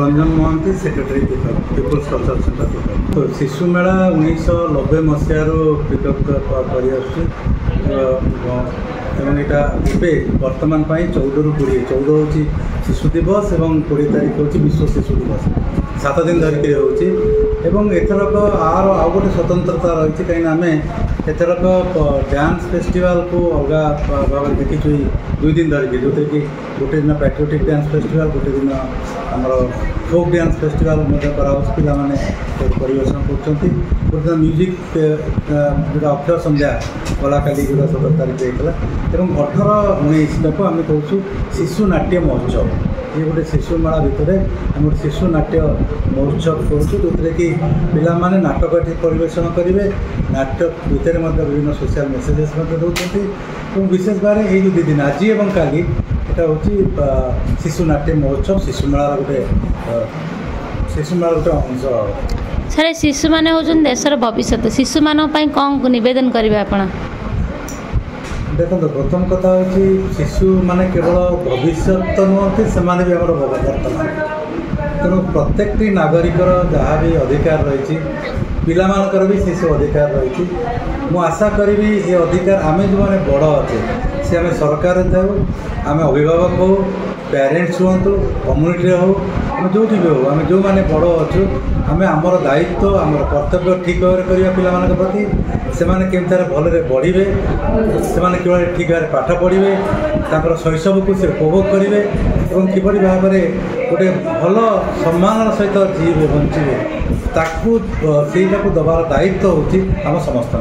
Ranjan Mohanty secretary peoples culture centre. तो शिशु मेला 1990 मसीह pickup कर वर्तमान 14 ରୁ 20 14 हूँ शिशु दिवस और 20 तारीख हूँ विश्व शिशु दिवस 7 दिन धरिक होथरक आर आउ गोटे स्वतंत्रता रही कहीं आम एथरक डांस फेस्टिवल को अलग भाव देखी 2 दिन धरिक जो कि गोटे दिन पैट्रियोटिक डांस फेस्टिवल गोटे दिन आमर फोक डांस फेस्टिवल पिला परिवेशन कर म्यूजिक जो अक्षर संध्या गला काली जो 17 तारीख होता है 18-19 को आम कहूँ शिशु नाट्य महोत्सव। ये गोटे शिशु मेला भितर आम शिशु नाट्य महोत्सव करूँ जो कि पिला माने नाटक परिवेशन करेंगे नाटक भितर विभिन्न सोशल मेसेजेस दौरान विशेष भाव ये जो 2 दिन आज और काली यहाँ हूँ शिशु नाट्य महोत्सव शिशु मेला गोटे अंश। सर शिशु मैंने होचन देशर भविष्य शिशु मान कौन निवेदन करेंगे आपण? देखो प्रथम कथा हूँ शिशु माने केवल भविष्य तो नुहति से भी आम वर्तमान तेणु प्रत्येक नागरिकर जहाँ भी अधिकार रही पिलामानकर भी शिशु अधिकार रही मु आशा करी ये अधिकार आम जो मैंने बड़ अच्छे सी आम सरकार थाऊ आम अभिभावक हो पेरेंट्स हूँ कम्युनिटी हो आम जो भी हो आम जो मैंने बड़ अच्छु आम आमर दायित्व आमर कर्तव्य ठीक भाव करवा पिला प्रति से केमती भलरे बढ़े से केवल ठीक भाव पाठ पढ़े शैशव को से उपभोग करेंगे और किपरि भाव में गोटे भल सम्मान सहित जीवे बंचे ताकू दबार दायित्व हूँ आम समस्त।